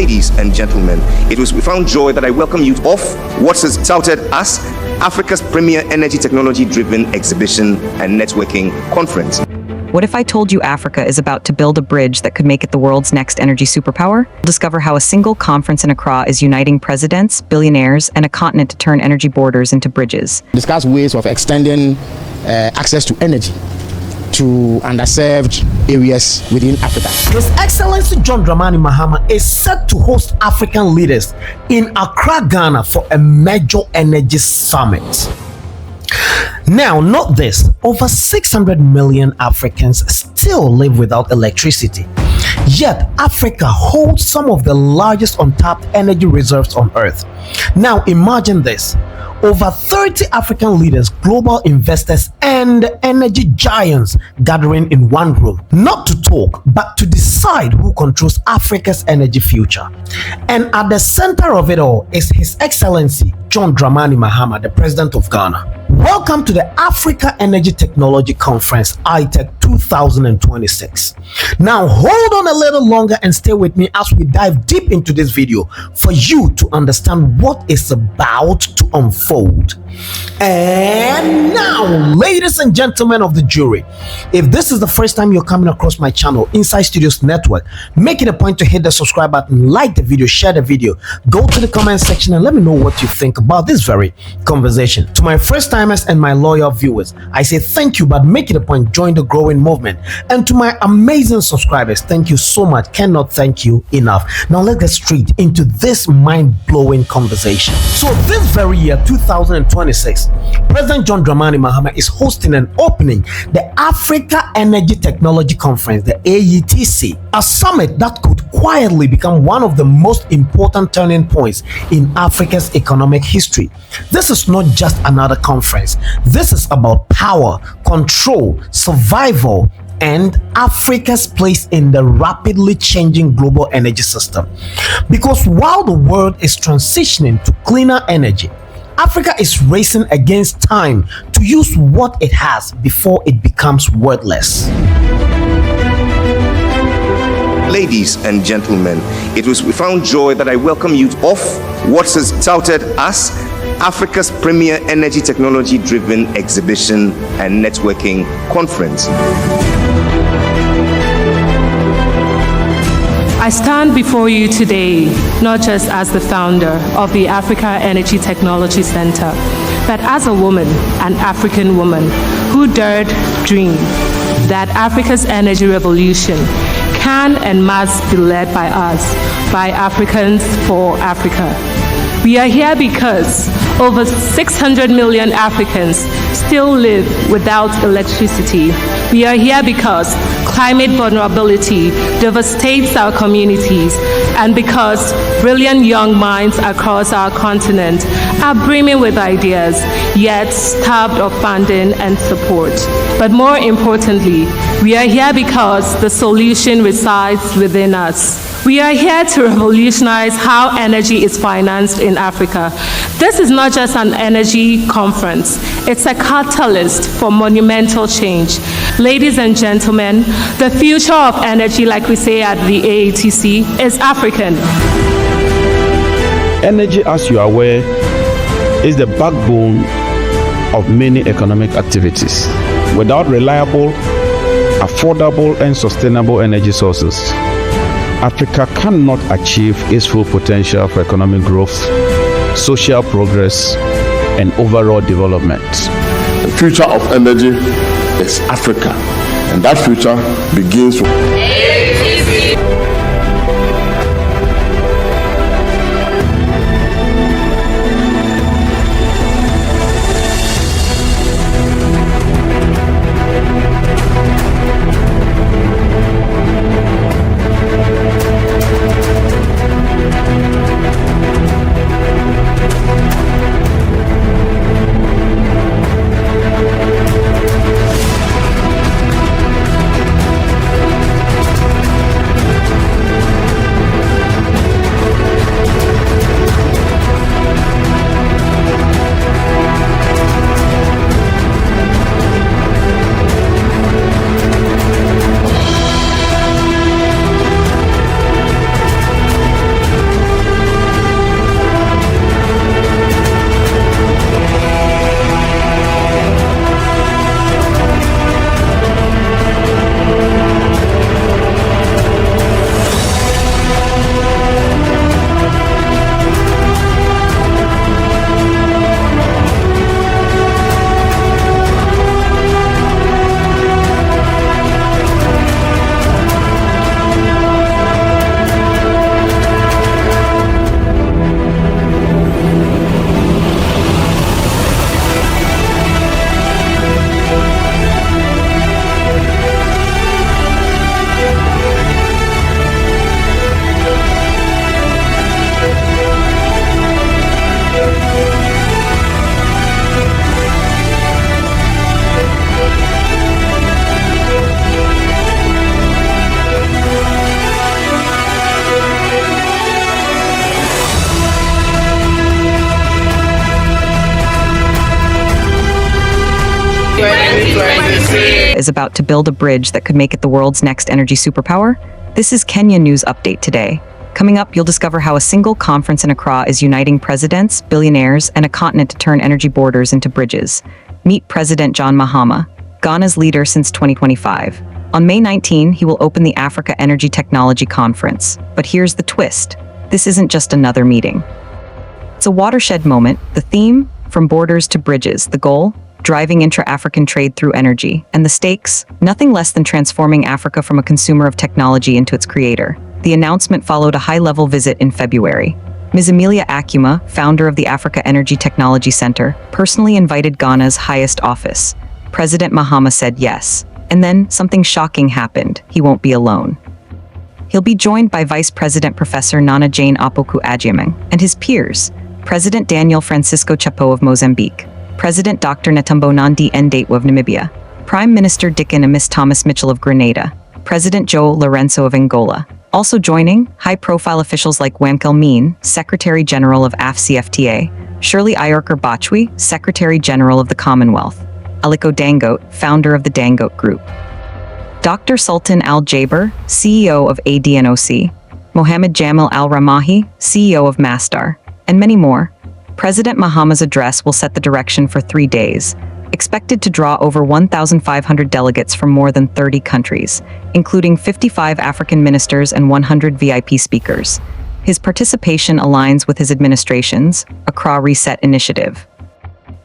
Ladies and gentlemen, it was with profound joy that I welcome you off what is touted as Africa's premier energy technology-driven exhibition and networking conference. What if I told you Africa is about to build a bridge that could make it the world's next energy superpower? Discover how a single conference in Accra is uniting presidents, billionaires, and a continent to turn energy borders into bridges. Discuss ways of extending access to energy to underserved areas within Africa. His Excellency John Dramani Mahama is set to host African leaders in Accra, Ghana for a major energy summit. Now, note this, over 600 million Africans still live without electricity. Yet, Africa holds some of the largest untapped energy reserves on Earth. Now, imagine this. Over 30 African leaders, global investors, and energy giants gathering in one room, not to talk, but to decide who controls Africa's energy future. And at the center of it all is His Excellency John Dramani Mahama, the President of Ghana. Welcome to the Africa Energy Technology Conference, AETC 2026. Now, hold on a little longer and stay with me as we dive deep into this video for you to understand what is about to unfold. And now, ladies and gentlemen of the jury, if this is the first time you're coming across my channel, Inside Studios Network, make it a point to hit the subscribe button, like the video, share the video, go to the comment section and let me know what you think about this very conversation. To my first timers and my loyal viewers, I say thank you, but make it a point, join the growing movement. And to my amazing subscribers, thank you so much, cannot thank you enough. Now let's get straight into this mind-blowing conversation. So this very year, 2026, President John Dramani Mahama is hosting and opening the Africa Energy Technology Conference, the AETC, a summit that could quietly become one of the most important turning points in Africa's economic history. This is not just another conference. This is about power, control, survival, and Africa's place in the rapidly changing global energy system. Because while the world is transitioning to cleaner energy, Africa is racing against time to use what it has before it becomes worthless. Ladies and gentlemen, it was with profound joy that I welcome you off what is touted as Africa's premier energy technology-driven exhibition and networking conference. I stand before you today not just as the founder of the Africa Energy Technology Center, but as a woman, an African woman, who dared dream that Africa's energy revolution can and must be led by us, by Africans for Africa. We are here because over 600 million Africans still live without electricity. We are here because climate vulnerability devastates our communities, and because brilliant young minds across our continent are brimming with ideas, yet starved of funding and support. But more importantly, we are here because the solution resides within us. We are here to revolutionize how energy is financed in Africa. This is not just an energy conference, it's a catalyst for monumental change. Ladies and gentlemen, the future of energy, like we say at the AETC, is African. Energy, as you are aware, is the backbone of many economic activities. Without reliable, affordable, and sustainable energy sources, Africa cannot achieve its full potential for economic growth, social progress, and overall development. The future of energy is Africa, and that future begins with AETC. is about to build a bridge that could make it the world's next energy superpower? This is Kenya News Update today. Coming up, you'll discover how a single conference in Accra is uniting presidents, billionaires, and a continent to turn energy borders into bridges. Meet President John Mahama, Ghana's leader since 2025. On May 19, he will open the Africa Energy Technology Conference. But here's the twist. This isn't just another meeting. It's a watershed moment. The theme, from borders to bridges. The goal, driving intra-African trade through energy. And the stakes, nothing less than transforming Africa from a consumer of technology into its creator. The announcement followed a high-level visit in February. Ms. Amelia Akuma, founder of the Africa Energy Technology Center, personally invited Ghana's highest office. President Mahama said yes. And then something shocking happened. He won't be alone. He'll be joined by Vice President Professor Nana Jane Opoku Agyemang and his peers, President Daniel Francisco Chapo of Mozambique, President Dr. Netumbo Nandi Ndaitwah of Namibia, Prime Minister Dickon Amis Thomas Mitchell of Grenada, President Joe Lorenzo of Angola. Also joining, high-profile officials like Wamkel Mean, Secretary General of AFCFTA, Shirley Iorker Bachwi, Secretary General of the Commonwealth, Aliko Dangote, founder of the Dangote Group, Dr. Sultan Al-Jaber, CEO of ADNOC, Mohammed Jamil Al-Ramahi, CEO of Masdar, and many more. President Mahama's address will set the direction for 3 days, expected to draw over 1,500 delegates from more than 30 countries, including 55 African ministers and 100 VIP speakers. His participation aligns with his administration's Accra Reset initiative,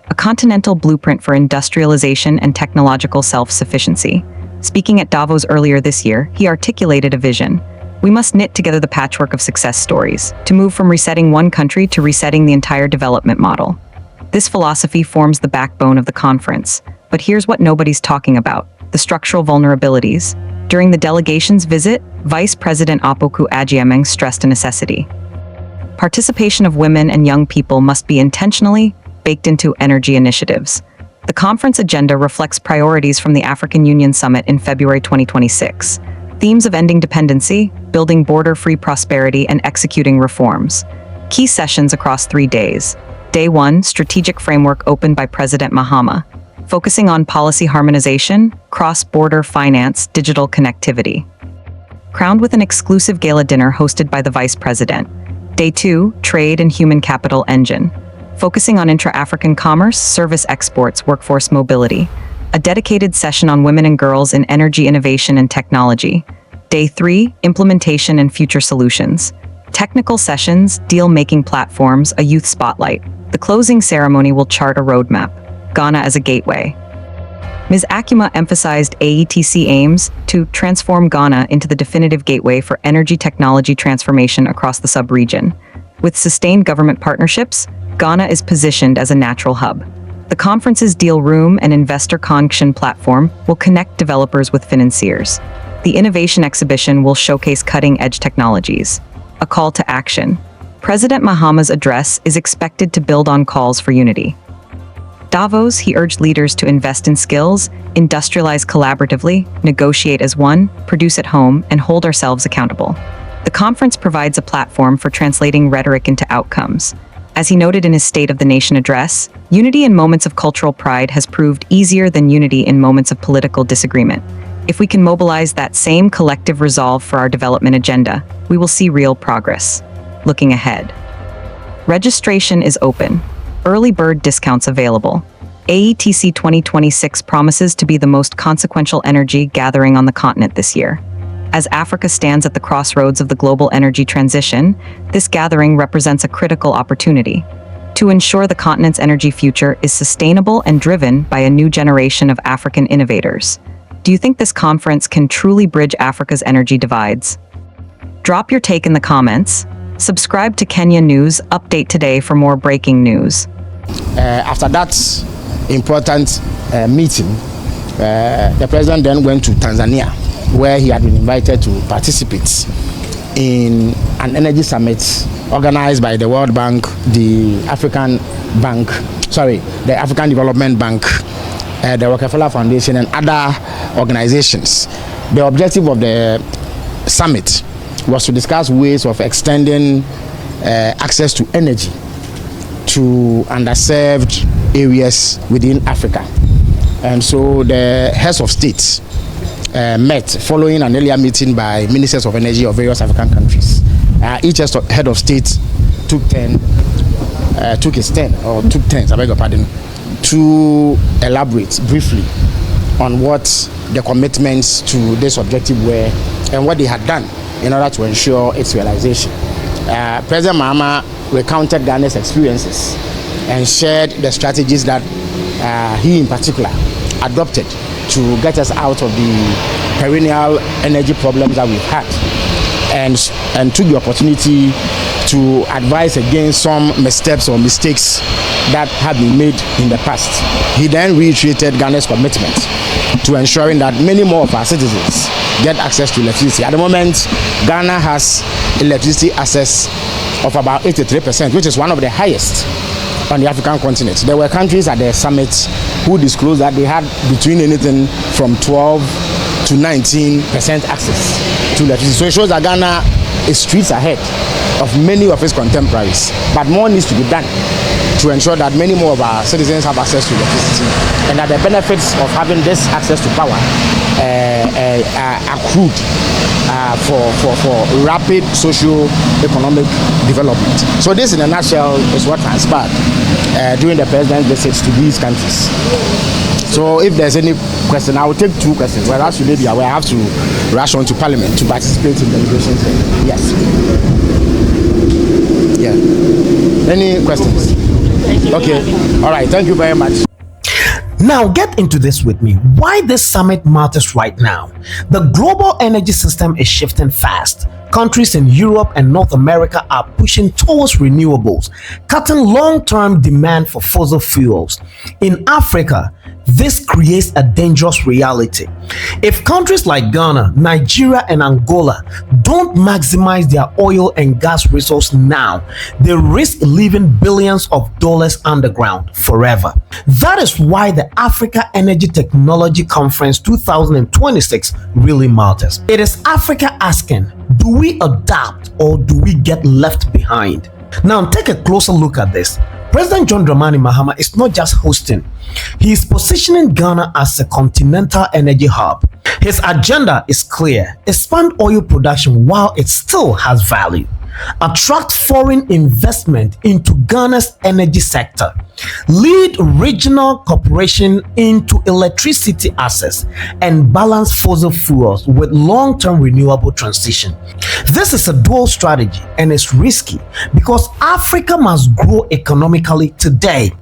a continental blueprint for industrialization and technological self-sufficiency. Speaking at Davos earlier this year, he articulated a vision. We must knit together the patchwork of success stories to move from resetting one country to resetting the entire development model. This philosophy forms the backbone of the conference. But here's what nobody's talking about: the structural vulnerabilities. During the delegation's visit, Vice President Opoku Agyemang stressed a necessity. Participation of women and young people must be intentionally baked into energy initiatives. The conference agenda reflects priorities from the African Union Summit in February 2026. Themes of ending dependency, building border-free prosperity, and executing reforms. Key sessions across 3 days. Day 1, Strategic Framework opened by President Mahama, focusing on policy harmonization, cross-border finance, digital connectivity. Crowned with an exclusive gala dinner hosted by the Vice President. Day 2, Trade and Human Capital Engine, focusing on intra-African commerce, service exports, workforce mobility. A dedicated session on women and girls in energy innovation and technology. Day 3, Implementation and Future Solutions. Technical sessions, deal-making platforms, a youth spotlight. The closing ceremony will chart a roadmap. Ghana as a gateway. Ms. Akuma emphasized AETC aims to transform Ghana into the definitive gateway for energy technology transformation across the sub-region. With sustained government partnerships, Ghana is positioned as a natural hub. The conference's deal room and investor connection platform will connect developers with financiers. The innovation exhibition will showcase cutting-edge technologies. A call to action. President Mahama's address is expected to build on calls for unity. Davos, he urged leaders to invest in skills, industrialize collaboratively, negotiate as one, produce at home, and hold ourselves accountable. The conference provides a platform for translating rhetoric into outcomes. As he noted in his State of the Nation address, unity in moments of cultural pride has proved easier than unity in moments of political disagreement. If we can mobilize that same collective resolve for our development agenda, we will see real progress. Looking ahead. Registration is open. Early bird discounts available. AETC 2026 promises to be the most consequential energy gathering on the continent this year. As Africa stands at the crossroads of the global energy transition, this gathering represents a critical opportunity to ensure the continent's energy future is sustainable and driven by a new generation of African innovators. Do you think this conference can truly bridge Africa's energy divides? Drop your take in the comments. Subscribe to Kenya News Update today for more breaking news. After that important meeting, the president then went to Tanzania, where he had been invited to participate in an energy summit organized by the World Bank, the African Development Bank, the Rockefeller Foundation, and other organizations. The objective of the summit was to discuss ways of extending access to energy to underserved areas within Africa. And so the heads of states met following an earlier meeting by ministers of energy of various African countries. Each head of state took turns, I beg your pardon, to elaborate briefly on what the commitments to this objective were and what they had done in order to ensure its realization. President Mahama recounted Ghana's experiences and shared the strategies that he in particular adopted to get us out of the perennial energy problems that we've had, and took the opportunity to advise against some missteps or mistakes that have been made in the past. He then reiterated Ghana's commitment to ensuring that many more of our citizens get access to electricity. At the moment, Ghana has electricity access of about 83%, which is one of the highest on the African continent. There were countries at the summit who disclosed that they had between anything from 12 to 19% access to electricity. So it shows that Ghana is streets ahead of many of its contemporaries, but more needs to be done to ensure that many more of our citizens have access to electricity, and that the benefits of having this access to power are accrued for rapid socio-economic development. So this in a nutshell is what transpired during the president's visits to these countries. So if there's any question, I will take two questions. Well, as you may be aware, I have to rush on to Parliament to participate in deliberations. Yes. Yeah. Any questions? Okay. All right. Thank you very much. Now get into this with me. Why this summit matters right now. The global energy system is shifting fast. Countries in Europe and North America are pushing towards renewables, cutting long-term demand for fossil fuels. In Africa, this creates a dangerous reality. If countries like Ghana, Nigeria, and Angola don't maximize their oil and gas resources now, they risk leaving billions of dollars underground forever. That is why the Africa Energy Technology Conference 2026 really matters. It is Africa asking, do we adapt or do we get left behind? Now take a closer look at this. President John Dramani Mahama is not just hosting, he is positioning Ghana as a continental energy hub. His agenda is clear: expand oil production while it still has value, attract foreign investment into Ghana's energy sector, lead regional cooperation into electricity access, and balance fossil fuels with long-term renewable transition. This is a dual strategy and it's risky because Africa must grow economically today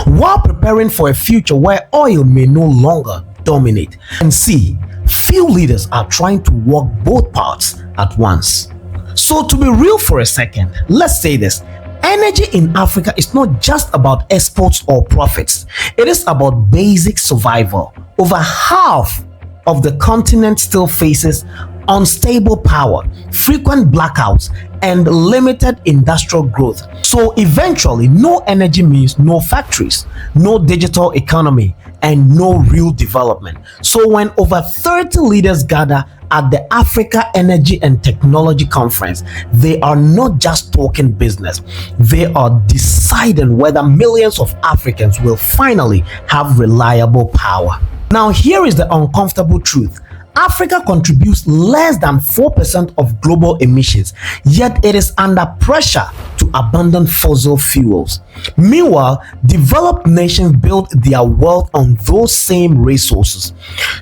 while preparing for a future where oil may no longer dominate. And see, few leaders are trying to walk both paths at once. So to be real for a second, let's say this: energy in Africa is not just about exports or profits. It is about basic survival. Over half of the continent still faces unstable power, frequent blackouts, and limited industrial growth. So eventually, no energy means no factories, no digital economy, and no real development. So when over 30 leaders gather at the Africa Energy and Technology Conference, they are not just talking business, they are deciding whether millions of Africans will finally have reliable power. Now here is the uncomfortable truth. Africa contributes less than 4% of global emissions, yet it is under pressure to abandon fossil fuels. Meanwhile, developed nations build their wealth on those same resources.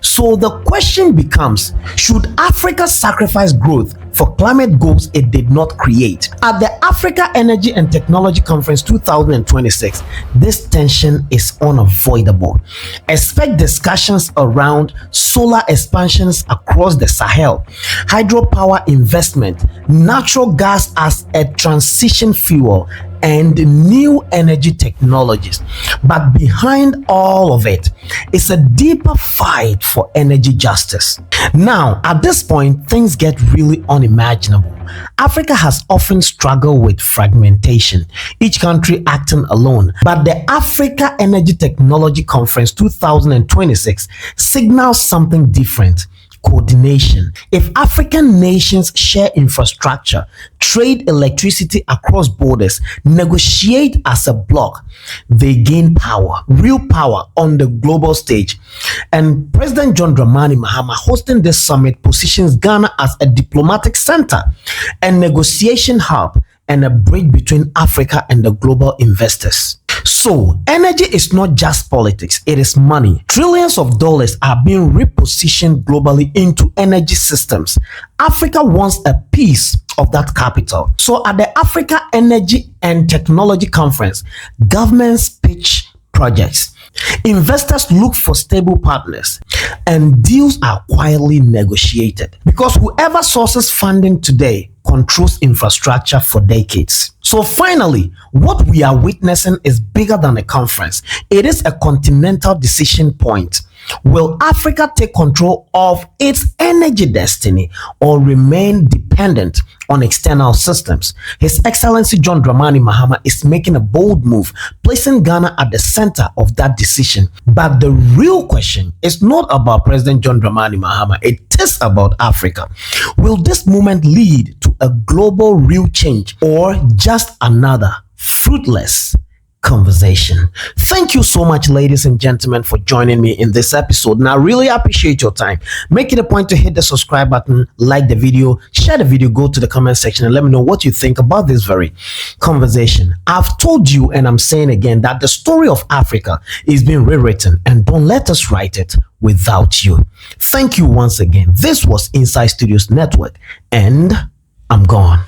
So the question becomes, should Africa sacrifice growth for climate goals it did not create? At the Africa Energy and Technology Conference 2026, this tension is unavoidable. Expect discussions around solar expansions across the Sahel, hydropower investment, natural gas as a transition fuel, and new energy technologies. But behind all of it is a deeper fight for energy justice. Now, at this point, things get really unimaginable. Africa has often struggled with fragmentation, each country acting alone. But the Africa Energy Technology Conference 2026 signals something different. coordination. If African nations share infrastructure, trade electricity across borders, negotiate as a bloc, they gain power, real power on the global stage. And President John Dramani Mahama hosting this summit positions Ghana as a diplomatic center, a negotiation hub, and a bridge between Africa and the global investors. So, energy is not just politics, it is money. Trillions of dollars are being repositioned globally into energy systems. Africa wants a piece of that capital. So, at the Africa Energy and Technology Conference, governments pitch projects. Investors look for stable partners, and deals are quietly negotiated because whoever sources funding today controls infrastructure for decades. So finally, what we are witnessing is bigger than a conference. It is a continental decision point. Will Africa take control of its energy destiny or remain dependent on external systems? His Excellency John Dramani Mahama is making a bold move, placing Ghana at the center of that decision. But the real question is not about President John Dramani Mahama, it is about Africa. Will this movement lead to a global real change or just another fruitless conversation? Thank you so much, ladies and gentlemen, for joining me in this episode, and I really appreciate your time. Make it a point to hit the subscribe button, like the video, share the video, go to the comment section and let me know what you think about this very conversation. I've told you, and I'm saying again, that the story of Africa is being rewritten, and don't let us write it without you. Thank you once again. This was Inside Studios Network, and I'm gone.